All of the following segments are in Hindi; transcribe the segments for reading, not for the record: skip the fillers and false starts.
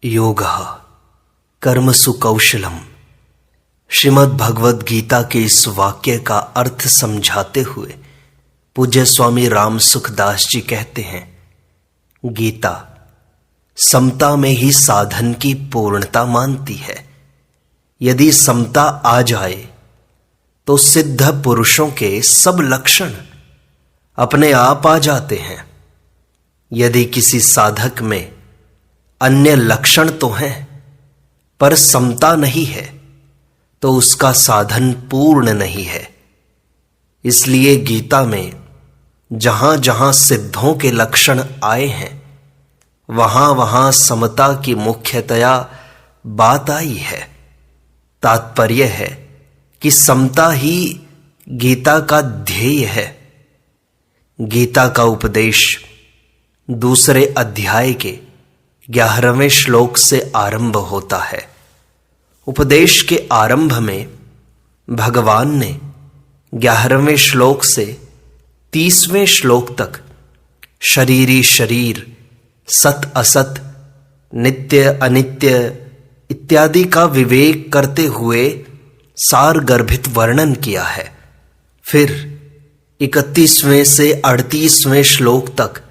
योगः कर्मसु कौशलम। श्रीमद् भगवद गीता के इस वाक्य का अर्थ समझाते हुए पूज्य स्वामी राम सुखदास जी कहते हैं, गीता समता में ही साधन की पूर्णता मानती है। यदि समता आ जाए तो सिद्ध पुरुषों के सब लक्षण अपने आप आ जाते हैं। यदि किसी साधक में अन्य लक्षण तो हैं पर समता नहीं है तो उसका साधन पूर्ण नहीं है। इसलिए गीता में जहां जहां सिद्धों के लक्षण आए हैं वहां वहां समता की मुख्यतया बात आई है। तात्पर्य है कि समता ही गीता का ध्येय है। गीता का उपदेश दूसरे अध्याय के 11वें श्लोक से आरंभ होता है। उपदेश के आरंभ में भगवान ने 11वें श्लोक से 30वें श्लोक तक शरीरी शरीर, सत असत, नित्य अनित्य इत्यादि का विवेक करते हुए सार गर्भित वर्णन किया है। फिर 31वें से 38वें श्लोक तक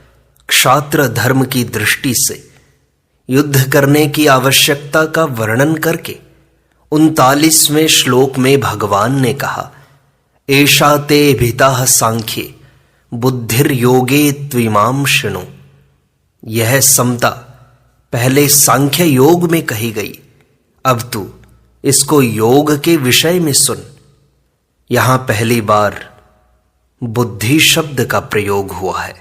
क्षात्र धर्म की दृष्टि से युद्ध करने की आवश्यकता का वर्णन करके 39वें श्लोक में भगवान ने कहा, एषा ते भिताः सांख्ये बुद्धिर योगे त्विमां शृणु। यह समता पहले सांख्य योग में कही गई, अब तू इसको योग के विषय में सुन। यहां पहली बार बुद्धि शब्द का प्रयोग हुआ है।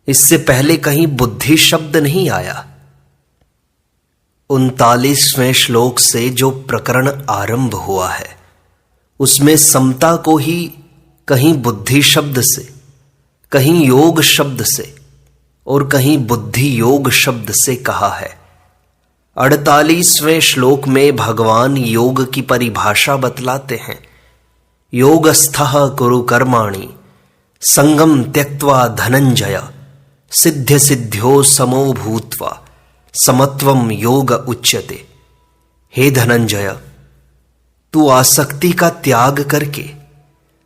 इससे पहले कहीं बुद्धि शब्द नहीं आया। 39वें श्लोक से जो प्रकरण आरंभ हुआ है उसमें समता को ही कहीं बुद्धि शब्द से, कहीं योग शब्द से और कहीं बुद्धि योग शब्द से कहा है। 48वें श्लोक में भगवान योग की परिभाषा बतलाते हैं, योगस्थः कुरु कर्माणि संगम त्यक्त्वा धनंजय सिद्ध सिद्ध्यो समो भूत्वा समत्वम योग उच्यते। हे धनंजय, तू आसक्ति का त्याग करके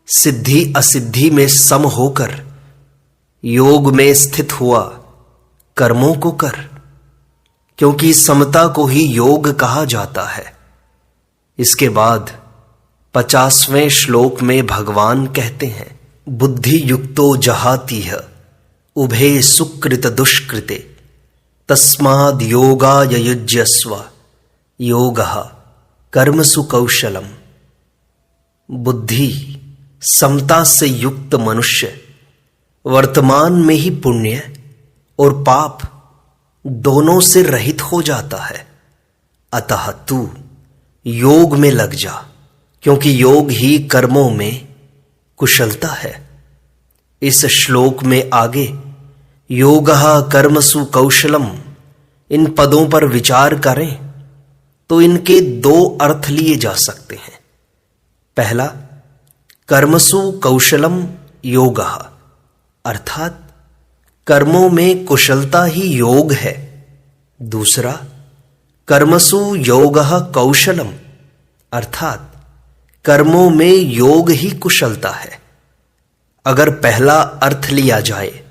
सिद्धि असिद्धि में सम होकर योग में स्थित हुआ कर्मों को कर, क्योंकि समता को ही योग कहा जाता है। इसके बाद 50वें श्लोक में भगवान कहते हैं, बुद्धि युक्तो जहातीह उभे सुकृत दुष्कृते तस्माद् योगाय युज्यस्व योगः कर्मसु कौशलम। बुद्धि समता से युक्त मनुष्य वर्तमान में ही पुण्य और पाप दोनों से रहित हो जाता है। अतः तू योग में लग जा, क्योंकि योग ही कर्मों में कुशलता है। इस श्लोक में आगे योगः कर्मसु कौशलम इन पदों पर विचार करें तो इनके दो अर्थ लिए जा सकते हैं। पहला, कर्मसु कौशलम योगः, अर्थात कर्मों में कुशलता ही योग है। दूसरा, कर्मसु योगः कौशलम, अर्थात कर्मों में योग ही कुशलता है। अगर पहला अर्थ लिया जाए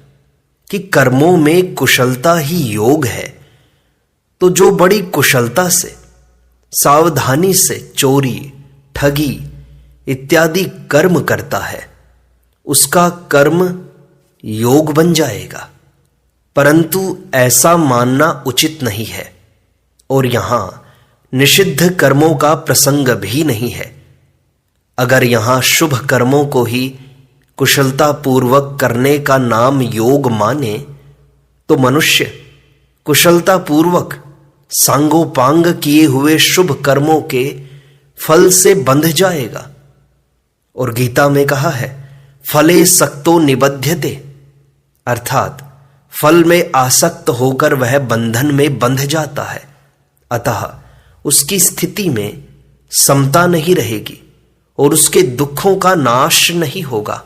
कि कर्मों में कुशलता ही योग है, तो जो बड़ी कुशलता से, सावधानी से चोरी, ठगी इत्यादि कर्म करता है उसका कर्म योग बन जाएगा। परंतु ऐसा मानना उचित नहीं है और यहां निषिद्ध कर्मों का प्रसंग भी नहीं है। अगर यहां शुभ कर्मों को ही कुशलता पूर्वक करने का नाम योग माने तो मनुष्य कुशलता पूर्वक सांगोपांग किए हुए शुभ कर्मों के फल से बंध जाएगा। और गीता में कहा है, फले सक्तो निबध्यते, अर्थात फल में आसक्त होकर वह बंधन में बंध जाता है। अतः उसकी स्थिति में समता नहीं रहेगी और उसके दुखों का नाश नहीं होगा।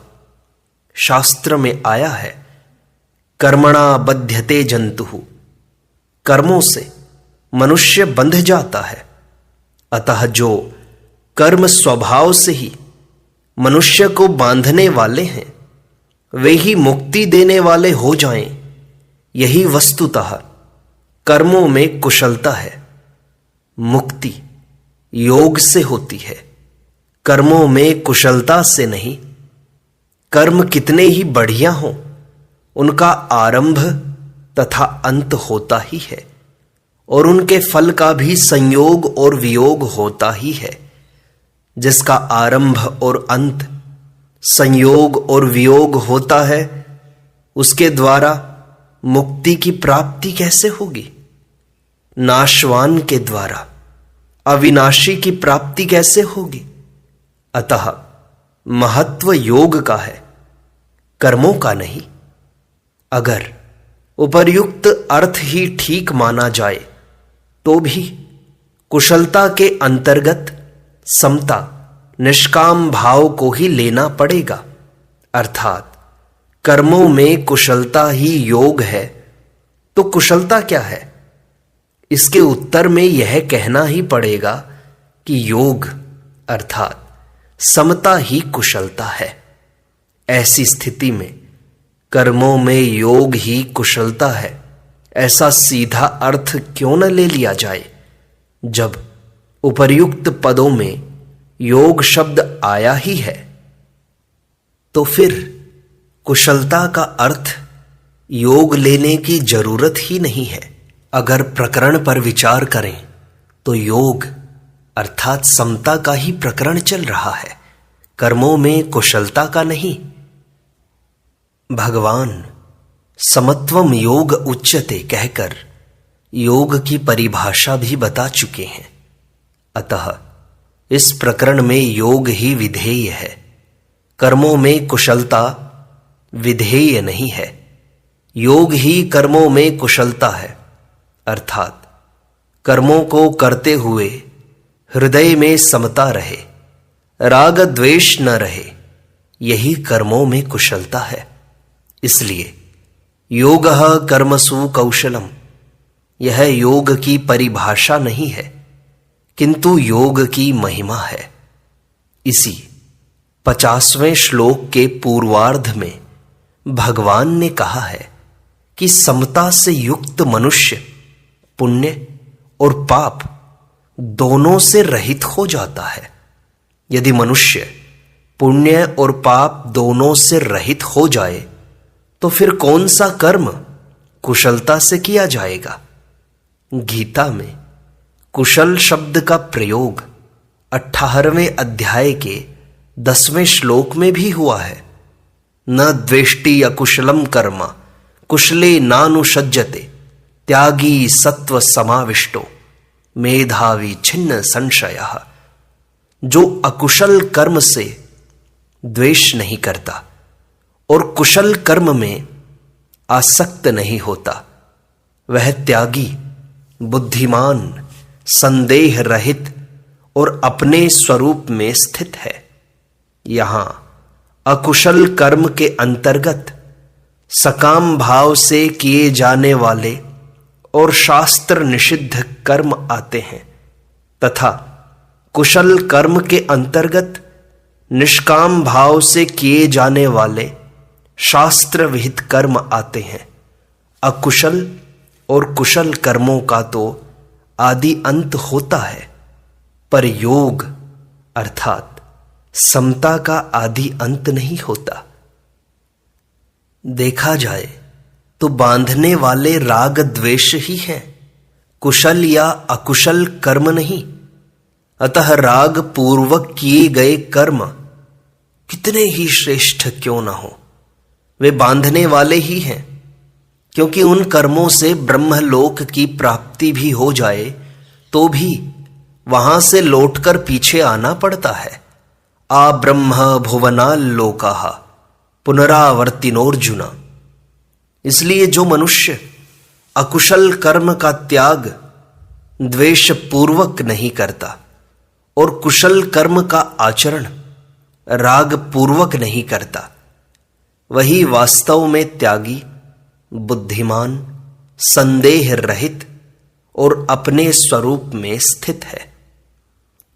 शास्त्र में आया है, कर्मणा बध्यते जंतुः, कर्मों से मनुष्य बंध जाता है। अतः जो कर्म स्वभाव से ही मनुष्य को बांधने वाले हैं वे ही मुक्ति देने वाले हो जाएं, यही वस्तुतः कर्मों में कुशलता है। मुक्ति योग से होती है, कर्मों में कुशलता से नहीं। कर्म कितने ही बढ़िया हों, उनका आरंभ तथा अंत होता ही है और उनके फल का भी संयोग और वियोग होता ही है। जिसका आरंभ और अंत संयोग और वियोग होता है उसके द्वारा मुक्ति की प्राप्ति कैसे होगी? नाशवान के द्वारा अविनाशी की प्राप्ति कैसे होगी? अतः महत्व योग का है, कर्मों का नहीं। अगर उपर्युक्त अर्थ ही ठीक माना जाए तो भी कुशलता के अंतर्गत समता निष्काम भाव को ही लेना पड़ेगा। अर्थात कर्मों में कुशलता ही योग है तो कुशलता क्या है? इसके उत्तर में यह कहना ही पड़ेगा कि योग अर्थात समता ही कुशलता है। ऐसी स्थिति में कर्मों में योग ही कुशलता है, ऐसा सीधा अर्थ क्यों न ले लिया जाए? जब उपर्युक्त पदों में योग शब्द आया ही है तो फिर कुशलता का अर्थ योग लेने की जरूरत ही नहीं है। अगर प्रकरण पर विचार करें तो योग अर्थात समता का ही प्रकरण चल रहा है, कर्मों में कुशलता का नहीं। भगवान समत्वम योग उच्यते कहकर योग की परिभाषा भी बता चुके हैं। अतः इस प्रकरण में योग ही विधेय है, कर्मों में कुशलता विधेय नहीं है। योग ही कर्मों में कुशलता है, अर्थात कर्मों को करते हुए हृदय में समता रहे, राग द्वेष न रहे, यही कर्मों में कुशलता है। इसलिए योगः कर्मसु कौशलम यह योग की परिभाषा नहीं है किंतु योग की महिमा है। इसी 50वें श्लोक के पूर्वार्ध में भगवान ने कहा है कि समता से युक्त मनुष्य पुण्य और पाप दोनों से रहित हो जाता है। यदि मनुष्य पुण्य और पाप दोनों से रहित हो जाए तो फिर कौन सा कर्म कुशलता से किया जाएगा? गीता में कुशल शब्द का प्रयोग 18वें अध्याय के 10वें श्लोक में भी हुआ है। न द्वेष्टि अकुशलम कर्म कुशले नानुषज्जते त्यागी सत्व समाविष्टो मेधावी छिन्न संशयः। जो अकुशल कर्म से द्वेष नहीं करता और कुशल कर्म में आसक्त नहीं होता वह त्यागी, बुद्धिमान, संदेह रहित और अपने स्वरूप में स्थित है। यहां अकुशल कर्म के अंतर्गत सकाम भाव से किए जाने वाले और शास्त्र निषिद्ध कर्म आते हैं तथा कुशल कर्म के अंतर्गत निष्काम भाव से किए जाने वाले शास्त्र विहित कर्म आते हैं। अकुशल और कुशल कर्मों का तो आदि अंत होता है, पर योग अर्थात समता का आदि अंत नहीं होता। देखा जाए तो बांधने वाले राग द्वेष ही हैं, कुशल या अकुशल कर्म नहीं। अतः राग पूर्वक किए गए कर्म कितने ही श्रेष्ठ क्यों न हो, वे बांधने वाले ही हैं, क्योंकि उन कर्मों से ब्रह्मलोक की प्राप्ति भी हो जाए तो भी वहां से लौटकर पीछे आना पड़ता है। आ ब्रह्म भुवनाल्लोकाः पुनरावर्तिनोर्जुन। इसलिए जो मनुष्य अकुशल कर्म का त्याग द्वेष पूर्वक नहीं करता और कुशल कर्म का आचरण राग पूर्वक नहीं करता, वही वास्तव में त्यागी, बुद्धिमान, संदेह रहित और अपने स्वरूप में स्थित है।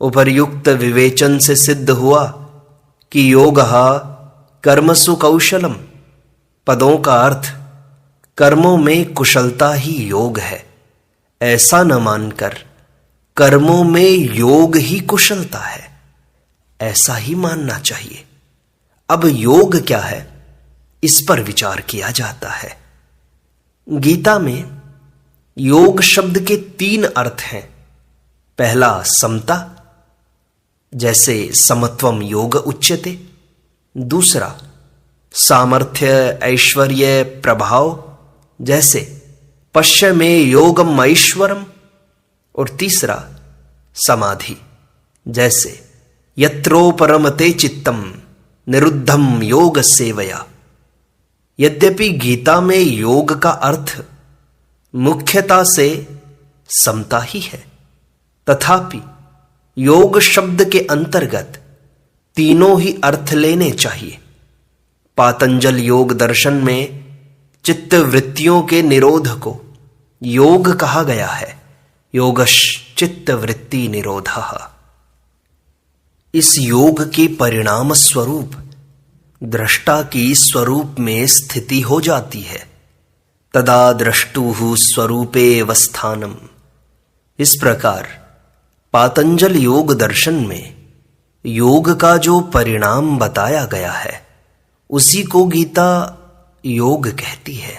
उपर्युक्त विवेचन से सिद्ध हुआ कि योगः कर्मसु कौशलम, पदों का अर्थ कर्मों में कुशलता ही योग है, ऐसा न मानकर कर्मों में योग ही कुशलता है, ऐसा ही मानना चाहिए। अब योग क्या है, इस पर विचार किया जाता है। गीता में योग शब्द के 3 अर्थ हैं। पहला समता, जैसे समत्वम योग उच्यते। दूसरा सामर्थ्य ऐश्वर्य प्रभाव, जैसे पश्य में योगम ऐश्वरम। और तीसरा समाधि, जैसे यत्रोपरमते चित्तम निरुद्धम योग सेवया। यद्यपि गीता में योग का अर्थ मुख्यता से समता ही है, तथापि योग शब्द के अंतर्गत तीनों ही अर्थ लेने चाहिए। पातंजल योग दर्शन में चित्त वृत्तियों के निरोध को योग कहा गया है। योगश चित्त वृत्ति निरोधः। इस योग के परिणाम स्वरूप दृष्टा की स्वरूप में स्थिति हो जाती है। तदा द्रष्टुः स्वरूपे अवस्थानम। इस प्रकार पातंजल योग दर्शन में योग का जो परिणाम बताया गया है, उसी को गीता योग कहती है।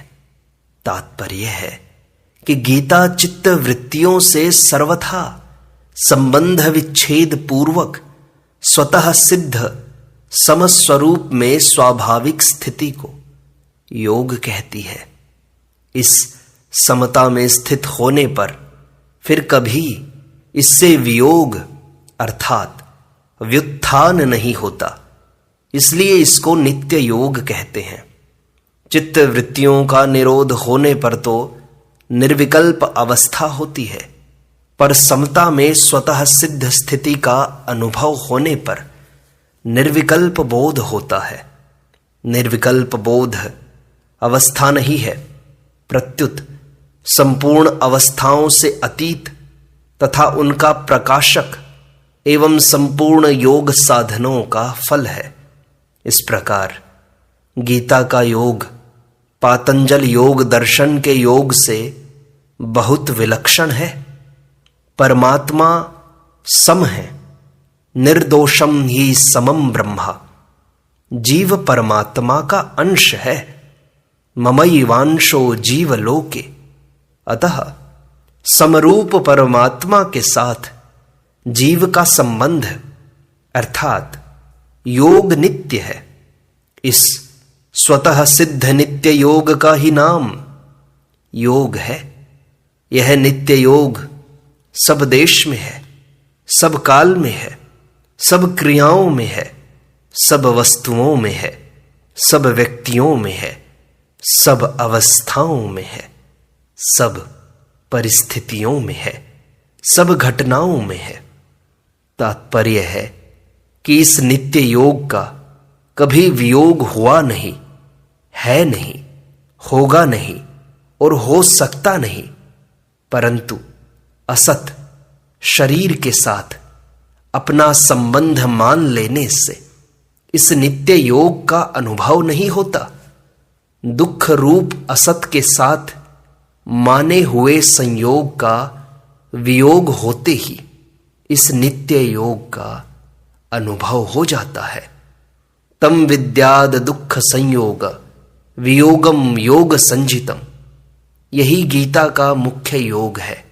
तात्पर्य है कि गीता चित्त वृत्तियों से सर्वथा संबंध विच्छेद पूर्वक स्वतः सिद्ध समस्वरूप में स्वाभाविक स्थिति को योग कहती है। इस समता में स्थित होने पर फिर कभी इससे वियोग अर्थात व्युत्थान नहीं होता, इसलिए इसको नित्य योग कहते हैं। चित्त वृत्तियों का निरोध होने पर तो निर्विकल्प अवस्था होती है, पर समता में स्वतः सिद्ध स्थिति का अनुभव होने पर निर्विकल्प बोध होता है। निर्विकल्प बोध अवस्था नहीं है, प्रत्युत संपूर्ण अवस्थाओं से अतीत तथा उनका प्रकाशक एवं संपूर्ण योग साधनों का फल है। इस प्रकार गीता का योग पातंजल योग दर्शन के योग से बहुत विलक्षण है। परमात्मा सम है, निर्दोषम ही समम ब्रह्मा। जीव परमात्मा का अंश है। ममैवांशो जीवलोके। अतः समरूप परमात्मा के साथ जीव का संबंध अर्थात योग नित्य है। इस स्वतः सिद्ध नित्य योग का ही नाम योग है। यह नित्य योग सब देश में है, सब काल में है, सब क्रियाओं में है, सब वस्तुओं में है, सब व्यक्तियों में है, सब अवस्थाओं में है, सब परिस्थितियों में है, सब घटनाओं में है। तात्पर्य है कि इस नित्य योग का कभी वियोग हुआ नहीं, है नहीं, होगा नहीं और हो सकता नहीं, परंतु असत शरीर के साथ अपना संबंध मान लेने से इस नित्य योग का अनुभव नहीं होता। दुख रूप असत के साथ माने हुए संयोग का वियोग होते ही इस नित्य योग का अनुभव हो जाता है। तम विद्याद दुख संयोग वियोगम योग संजितम। यही गीता का मुख्य योग है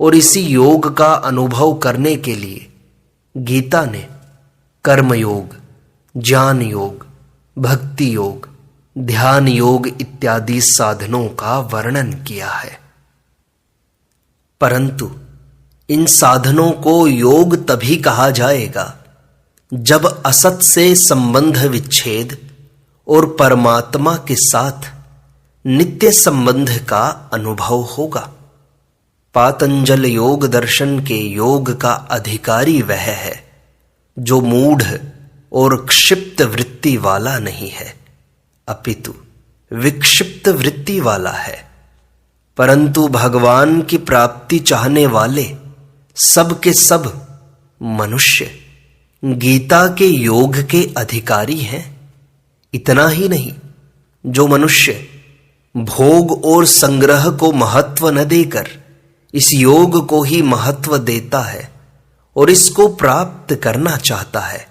और इसी योग का अनुभव करने के लिए गीता ने कर्म योग, ज्ञान योग, भक्ति योग, ध्यान योग इत्यादि साधनों का वर्णन किया है। परंतु इन साधनों को योग तभी कहा जाएगा जब असत से संबंध विच्छेद और परमात्मा के साथ नित्य संबंध का अनुभव होगा। पातंजल योग दर्शन के योग का अधिकारी वह है जो मूढ़ और क्षिप्त वृत्ति वाला नहीं है, अपितु विक्षिप्त वृत्ति वाला है। परंतु भगवान की प्राप्ति चाहने वाले सब के सब मनुष्य गीता के योग के अधिकारी हैं। इतना ही नहीं, जो मनुष्य भोग और संग्रह को महत्व न देकर इस योग को ही महत्व देता है और इसको प्राप्त करना चाहता है,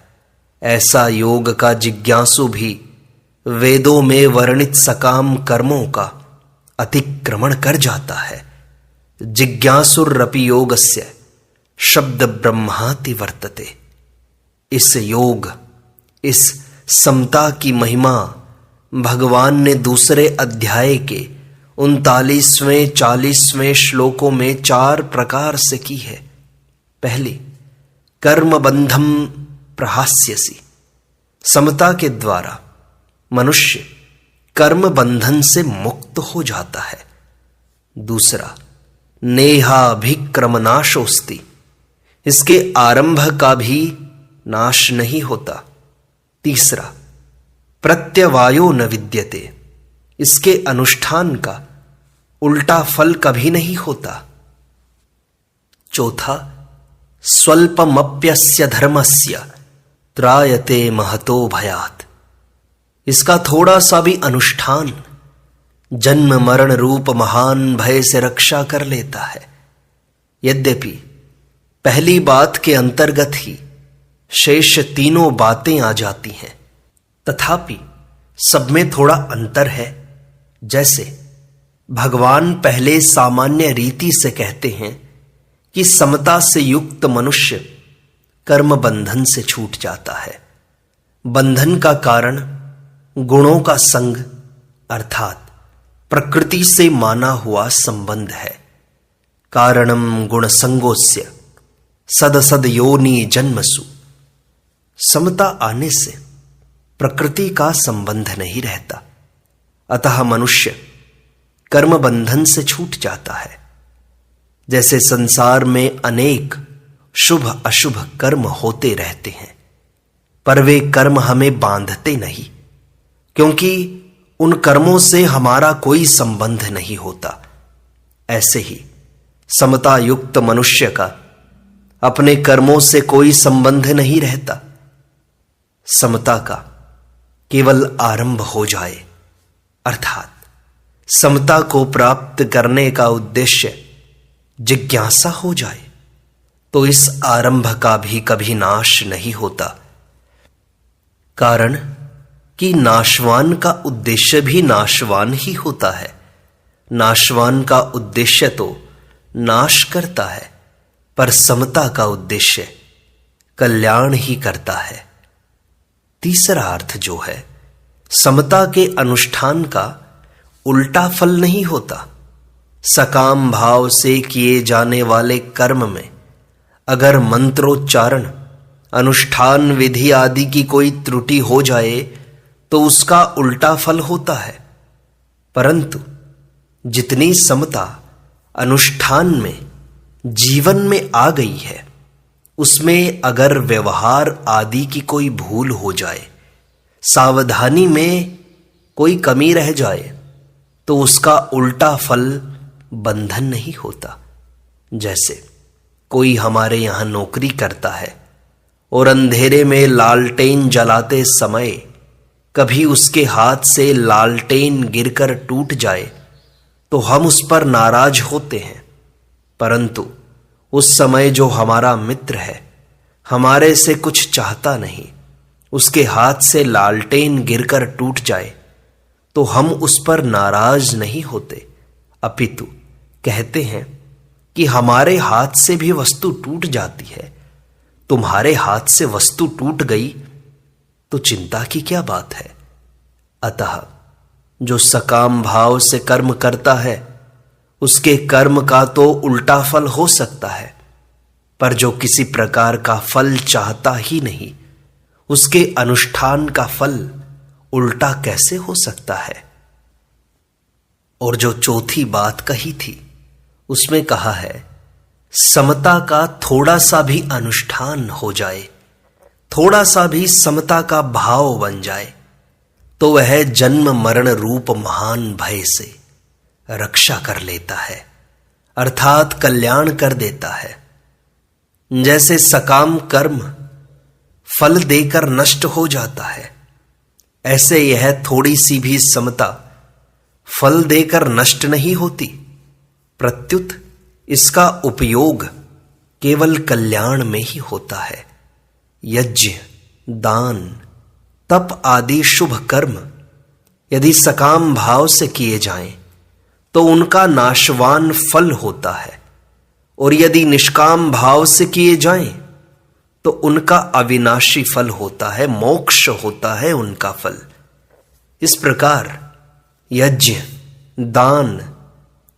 ऐसा योग का जिज्ञासु भी वेदों में वर्णित सकाम कर्मों का अतिक्रमण कर जाता है। जिज्ञासुरपि योगस्य शब्द ब्रह्माति वर्तते। इस योग, इस समता की महिमा भगवान ने दूसरे अध्याय के 39वें 40वें श्लोकों में 4 प्रकार से की है। पहली, कर्म बंधम प्रहास्यसि। समता के द्वारा मनुष्य कर्म बंधन से मुक्त हो जाता है। दूसरा, नेहाभिक्रम नाशोस्ति। इसके आरंभ का भी नाश नहीं होता। तीसरा, प्रत्यवायो न विद्यते। इसके अनुष्ठान का उल्टा फल कभी नहीं होता। चौथा, स्वल्पमप्यस्य धर्मस्य त्रायते महतो भयात्। इसका थोड़ा सा भी अनुष्ठान जन्म मरण रूप महान भय से रक्षा कर लेता है। यद्यपि पहली बात के अंतर्गत ही शेष तीनों बातें आ जाती हैं, तथापि सब में थोड़ा अंतर है। जैसे भगवान पहले सामान्य रीति से कहते हैं कि समता से युक्त मनुष्य कर्म बंधन से छूट जाता है। बंधन का कारण गुणों का संग अर्थात प्रकृति से माना हुआ संबंध है। कारणम गुण संगोस्य सदसद योनि जन्मसु। समता आने से प्रकृति का संबंध नहीं रहता, अतः मनुष्य कर्म बंधन से छूट जाता है। जैसे संसार में अनेक शुभ अशुभ कर्म होते रहते हैं, पर वे कर्म हमें बांधते नहीं, क्योंकि उन कर्मों से हमारा कोई संबंध नहीं होता। ऐसे ही समता युक्त मनुष्य का अपने कर्मों से कोई संबंध नहीं रहता। समता का केवल आरंभ हो जाए, अर्थात समता को प्राप्त करने का उद्देश्य जिज्ञासा हो जाए, तो इस आरंभ का भी कभी नाश नहीं होता। कारण कि नाशवान का उद्देश्य भी नाशवान ही होता है। नाशवान का उद्देश्य तो नाश करता है, पर समता का उद्देश्य कल्याण ही करता है। तीसरा अर्थ जो है, समता के अनुष्ठान का उल्टा फल नहीं होता। सकाम भाव से किए जाने वाले कर्म में अगर मंत्रोच्चारण, अनुष्ठान विधि आदि की कोई त्रुटि हो जाए तो उसका उल्टा फल होता है। परंतु जितनी समता अनुष्ठान में, जीवन में आ गई है, उसमें अगर व्यवहार आदि की कोई भूल हो जाए, सावधानी में कोई कमी रह जाए, तो उसका उल्टा फल बंधन नहीं होता। जैसे कोई हमारे यहां नौकरी करता है और अंधेरे में लालटेन जलाते समय कभी उसके हाथ से लालटेन गिरकर टूट जाए तो हम उस पर नाराज होते हैं, परंतु उस समय जो हमारा मित्र है, हमारे से कुछ चाहता नहीं, उसके हाथ से लालटेन गिरकर टूट जाए तो हम उस पर नाराज नहीं होते, अपितु कहते हैं कि हमारे हाथ से भी वस्तु टूट जाती है, तुम्हारे हाथ से वस्तु टूट गई तो चिंता की क्या बात है। अतः जो सकाम भाव से कर्म करता है उसके कर्म का तो उल्टा फल हो सकता है, पर जो किसी प्रकार का फल चाहता ही नहीं, उसके अनुष्ठान का फल उल्टा कैसे हो सकता है। और जो चौथी बात कही थी उसमें कहा है, समता का थोड़ा सा भी अनुष्ठान हो जाए, थोड़ा सा भी समता का भाव बन जाए, तो वह जन्म मरण रूप महान भय से रक्षा कर लेता है, अर्थात कल्याण कर देता है। जैसे सकाम कर्म फल देकर नष्ट हो जाता है, ऐसे यह थोड़ी सी भी समता फल देकर नष्ट नहीं होती, प्रत्युत इसका उपयोग केवल कल्याण में ही होता है। यज्ञ, दान, तप आदि शुभ कर्म यदि सकाम भाव से किए जाएं तो उनका नाशवान फल होता है, और यदि निष्काम भाव से किए जाएं तो उनका अविनाशी फल होता है, मोक्ष होता है उनका फल। इस प्रकार यज्ञ, दान,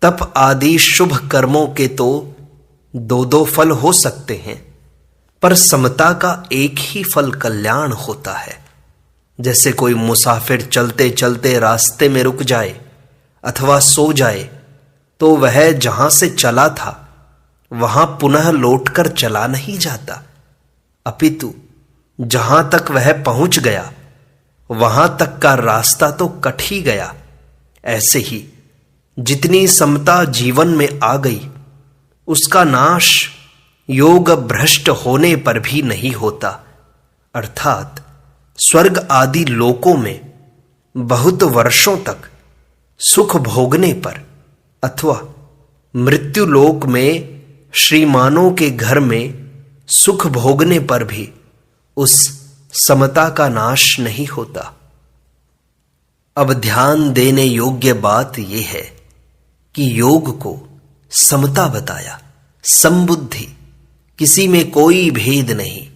तप आदि शुभ कर्मों के तो दो दो फल हो सकते हैं, पर समता का एक ही फल कल्याण होता है। जैसे कोई मुसाफिर चलते चलते रास्ते में रुक जाए अथवा सो जाए तो वह जहां से चला था वहां पुनः लौटकर चला नहीं जाता, अपितु जहां तक वह पहुंच गया वहां तक का रास्ता तो कट ही गया। ऐसे ही जितनी समता जीवन में आ गई उसका नाश योग भ्रष्ट होने पर भी नहीं होता, अर्थात स्वर्ग आदि लोकों में बहुत वर्षों तक सुख भोगने पर अथवा मृत्यु लोक में श्रीमानों के घर में सुख भोगने पर भी उस समता का नाश नहीं होता। अब ध्यान देने योग्य बात यह है कि योग को समता बताया, समबुद्धि, किसी में कोई भेद नहीं,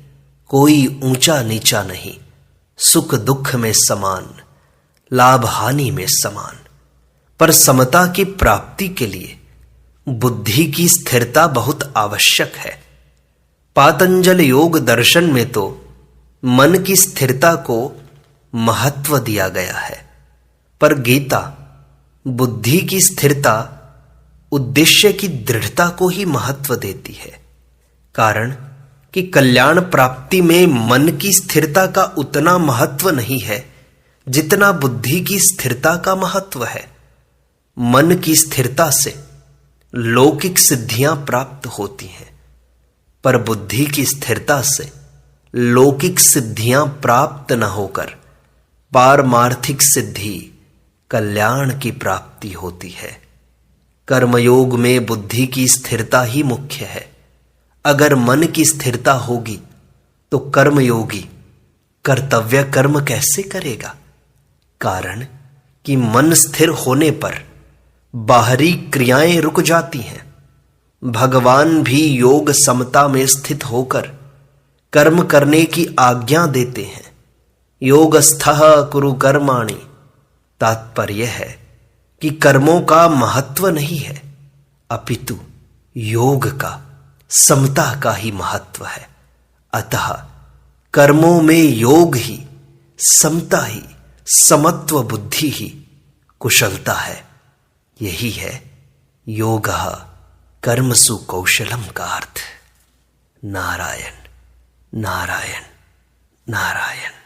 कोई ऊंचा नीचा नहीं, सुख दुख में समान, लाभ हानि में समान। पर समता की प्राप्ति के लिए बुद्धि की स्थिरता बहुत आवश्यक है। पातंजल योग दर्शन में तो मन की स्थिरता को महत्व दिया गया है, पर गीता बुद्धि की स्थिरता, उद्देश्य की दृढ़ता को ही महत्व देती है। कारण कि कल्याण प्राप्ति में मन की स्थिरता का उतना महत्व नहीं है जितना बुद्धि की स्थिरता का महत्व है। मन की स्थिरता से लौकिक सिद्धियां प्राप्त होती हैं, पर बुद्धि की स्थिरता से लौकिक सिद्धियां प्राप्त न होकर पारमार्थिक सिद्धि, कल्याण की प्राप्ति होती है। कर्मयोग में बुद्धि की स्थिरता ही मुख्य है। अगर मन की स्थिरता होगी तो कर्मयोगी कर्तव्य कर्म कैसे करेगा? कारण कि मन स्थिर होने पर बाहरी क्रियाएं रुक जाती हैं। भगवान भी योग समता में स्थित होकर कर्म करने की आज्ञा देते हैं। योगस्थः कुरु कर्माणि, तात्पर्य है कि कर्मों का महत्व नहीं है, अपितु योग का, समता का ही महत्व है। अतः कर्मों में योग ही, समता ही, समत्व बुद्धि ही कुशलता है। यही है योगः कर्मसु कौशलम का अर्थ। नारायण नारायण नारायण।